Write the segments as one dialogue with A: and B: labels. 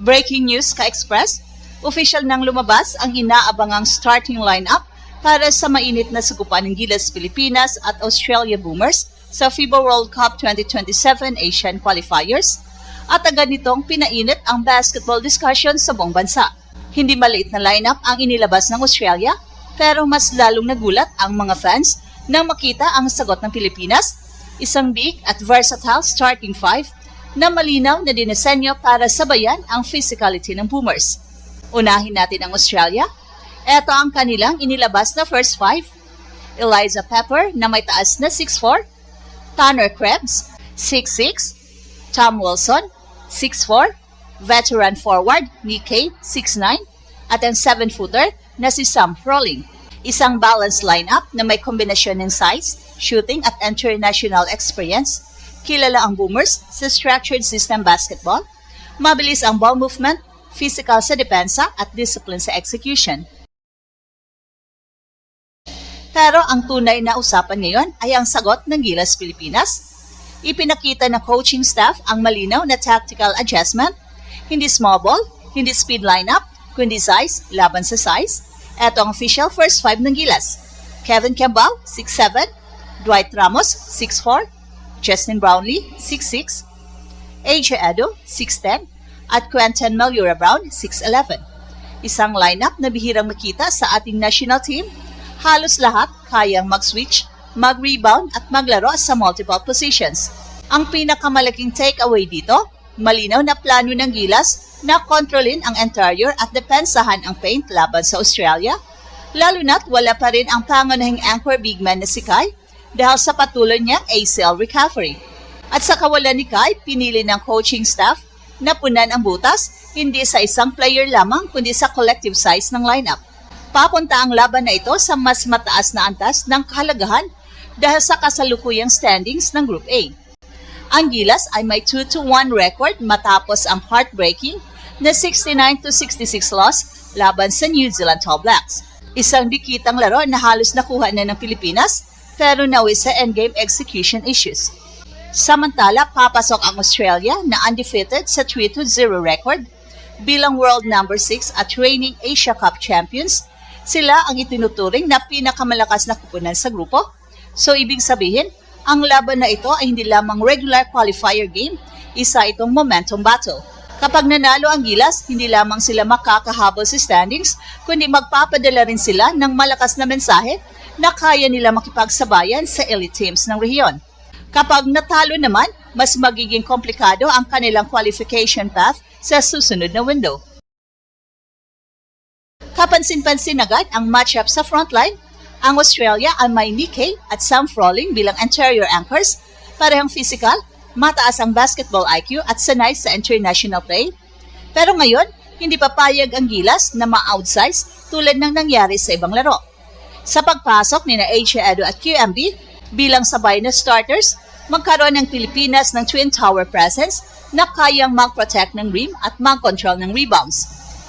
A: Breaking news ka-Express, official nang lumabas ang inaabangang starting lineup para sa mainit na sagupan ng Gilas Pilipinas at Australia Boomers sa FIBA World Cup 2027 Asian Qualifiers at agad nitong pinainit ang basketball discussion sa buong bansa. Hindi maliit na lineup ang inilabas ng Australia pero mas lalong nagulat ang mga fans nang makita ang sagot ng Pilipinas, isang big at versatile starting five na malinaw na dinisenyo para sabayan ang physicality ng Boomers. Unahin natin ang Australia. Ito ang kanilang inilabas na first five. Eliza Pepper na may taas na 6'4", Tanner Krebs, 6'6", Tom Wilson, 6'4", veteran forward Nikkei, 6'9", at ang 7-footer na si Sam Froling. Isang balanced lineup na may kombinasyon ng size, shooting at international experience. Kilala ang Boomers sa structured system basketball, mabilis ang ball movement, physical sa depensa at discipline sa execution. Pero ang tunay na usapan ngayon ay ang sagot ng Gilas Pilipinas. Ipinakita ng coaching staff ang malinaw na tactical adjustment, hindi small ball, hindi speed lineup, kundi size, laban sa size. Ito ang official first five ng Gilas. Kevin Campbell, 6'7", Dwight Ramos, 6'4", Justin Brownlee, 6'6", AJ Edo, 6'10", at Quentin Malura-Brown, 6'11". Isang lineup na bihirang makita sa ating national team. Halos lahat kayang mag-switch, mag-rebound at maglaro sa multiple positions. Ang pinakamalaking takeaway dito, malinaw na plano ng Gilas na kontrolin ang interior at depensahan ang paint laban sa Australia, lalo na't wala pa rin ang pangunahing anchor big man na si Kai dahil sa patuloy niyang ACL recovery. At sa kawalan ni Kai, pinili ng coaching staff na punan ang butas hindi sa isang player lamang kundi sa collective size ng lineup. Papunta ang laban na ito sa mas mataas na antas ng kahalagahan dahil sa kasalukuyang standings ng Group A. Ang Gilas ay may 2-1 record matapos ang heartbreaking na 69-66 loss laban sa New Zealand All Blacks. Isang dikitang laro na halos nakuha na ng Pilipinas pero nawi sa endgame execution issues. Samantala, papasok ang Australia na undefeated sa 3-0 record. Bilang world number 6 at reigning Asia Cup champions, sila ang itinuturing na pinakamalakas na kupunan sa grupo. So ibig sabihin, ang laban na ito ay hindi lamang regular qualifier game, isa itong momentum battle. Kapag nanalo ang Gilas, hindi lamang sila makakahabol sa standings, kundi magpapadala rin sila ng malakas na mensahe na kaya nila makipagsabayan sa elite teams ng rehiyon. Kapag natalo naman, mas magiging komplikado ang kanilang qualification path sa susunod na window. Kapansin-pansin agad ang matchup sa frontline. Ang Australia ay may Nikkei at Sam Froling bilang interior anchors, parehong physical, mataas ang basketball IQ at sanay sa international play. Pero ngayon, hindi papayag ang Gilas na ma-outsize tulad ng nangyari sa ibang laro. Sa pagpasok ni AJ Edo at QMB bilang sabay na starters, magkaroon ng Pilipinas ng twin tower presence na kayang mag-protect ng rim at mag-control ng rebounds.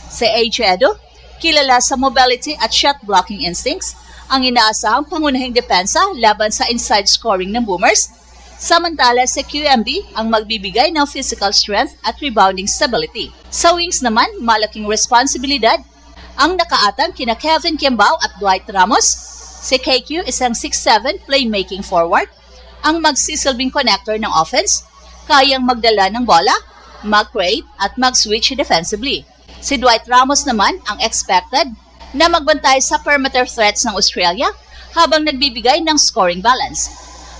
A: Si AJ Edo, kilala sa mobility at shot blocking instincts, ang inaasahang pangunahing depensa laban sa inside scoring ng Boomers. Samantala sa QMB ang magbibigay ng physical strength at rebounding stability. Sa wings naman, malaking responsibilidad ang nakaatang kina Kevin Campbell at Dwight Ramos. Si KQ isang 6'7" playmaking forward, ang magsisilbing connector ng offense, kayang magdala ng bola, mag-create at mag-switch defensively. Si Dwight Ramos naman ang expected na magbantay sa perimeter threats ng Australia habang nagbibigay ng scoring balance.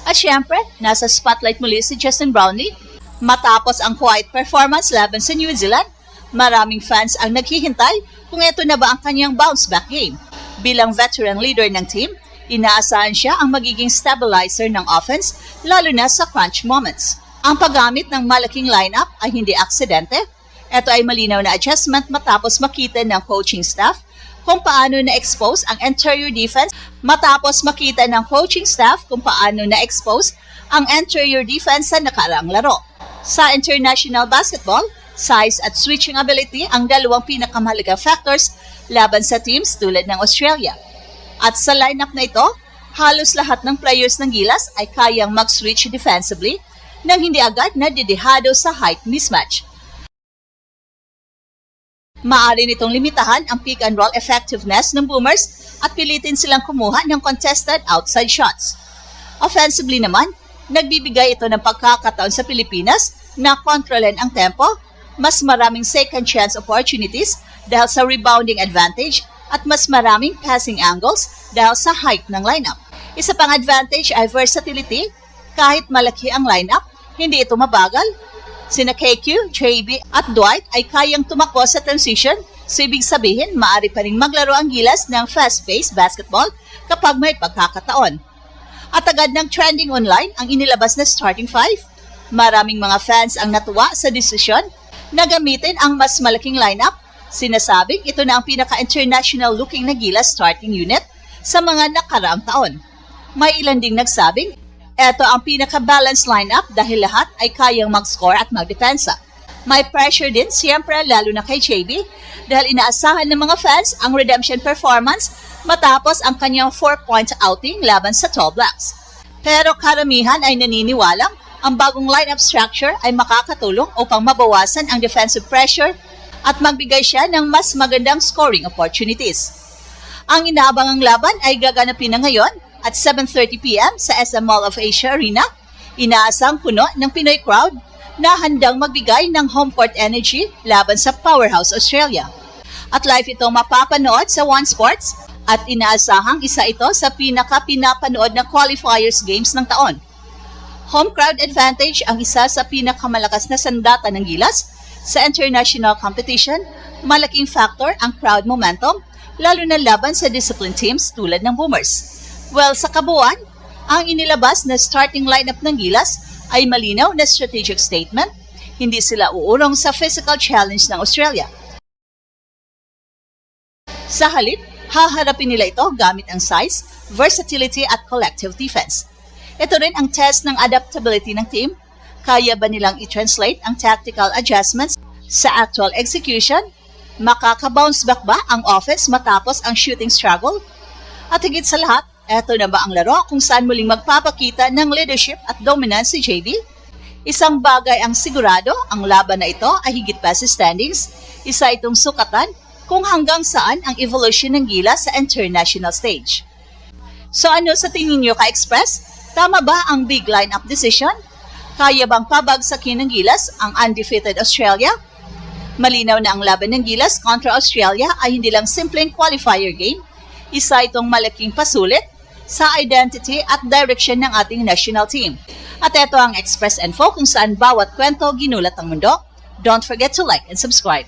A: At syempre, nasa spotlight muli si Justin Brownlee. Matapos ang quiet performance laban sa New Zealand, maraming fans ang naghihintay kung ito na ba ang kanyang bounce-back game. Bilang veteran leader ng team, inaasahan siya ang magiging stabilizer ng offense lalo na sa crunch moments. Ang paggamit ng malaking lineup ay hindi aksidente. Ito ay malinaw na adjustment matapos makita ng coaching staff kung paano na-expose ang interior defense sa nakaraang laro. Sa international basketball, size at switching ability ang dalawang pinakamahalagang factors laban sa teams tulad ng Australia. At sa lineup na ito, halos lahat ng players ng Gilas ay kayang mag-switch defensively nang hindi agad nadidehado sa height mismatch. Maaari nitong limitahan ang pick and roll effectiveness ng Boomers at pilitin silang kumuha ng contested outside shots. Offensively naman, nagbibigay ito ng pagkakataon sa Pilipinas na kontrolin ang tempo, mas maraming second chance opportunities dahil sa rebounding advantage at mas maraming passing angles dahil sa height ng lineup. Isa pang advantage ay versatility. Kahit malaki ang lineup, hindi ito mabagal. Sina KQ, JB at Dwight ay kayang tumakbo sa transition, so ibig sabihin maaari pa rin maglaro ang Gilas ng fast-paced basketball kapag may pagkakataon. At agad ng trending online ang inilabas na starting five. Maraming mga fans ang natuwa sa desisyon na gamitin ang mas malaking lineup. Sinasabing ito na ang pinaka-international looking na Gilas starting unit sa mga nakaraang taon. May ilan ding nagsabing ito ang pinaka-balanced lineup dahil lahat ay kayang mag-score at magdepensa. May pressure din siyempre lalo na kay JB dahil inaasahan ng mga fans ang redemption performance matapos ang kanyang 4-point outing laban sa Tall Blacks. Pero karamihan ay naniniwalang ang bagong lineup structure ay makakatulong upang mabawasan ang defensive pressure at magbigay siya ng mas magandang scoring opportunities. Ang inaabangang laban ay gaganapin na ngayon at 7:30 p.m. sa SM Mall of Asia Arena. Inaasang puno ng Pinoy crowd na handang magbigay ng home court energy laban sa Powerhouse Australia. At live ito mapapanood sa One Sports at inaasahang isa ito sa pinaka-pinapanood na qualifiers games ng taon. Home crowd advantage ang isa sa pinakamalakas na sandata ng Gilas sa international competition. Malaking factor ang crowd momentum, lalo na laban sa disciplined teams tulad ng Boomers. Well, sa kabuuan, ang inilabas na starting lineup ng Gilas ay malinaw na strategic statement. Hindi sila uurong sa physical challenge ng Australia. Sa halip, haharapin nila ito gamit ang size, versatility at collective defense. Ito rin ang test ng adaptability ng team. Kaya ba nilang i-translate ang tactical adjustments sa actual execution? Makaka-bounce back ba ang offense matapos ang shooting struggle? At higit sa lahat, eto na ba ang laro kung saan muling magpapakita ng leadership at dominance si JB? Isang bagay ang sigurado, ang laban na ito ay higit pa sa standings. Isa itong sukatan kung hanggang saan ang evolution ng Gilas sa international stage. So ano sa tingin nyo ka-Express? Tama ba ang big lineup decision? Kaya bang pabagsakin ng Gilas ang undefeated Australia? Malinaw na ang laban ng Gilas kontra Australia ay hindi lang simpleng qualifier game. Isa itong malaking pasulit sa identity at direction ng ating national team. At ito ang Express Info kung saan bawat kwento ginulat ang mundo. Don't forget to like and subscribe.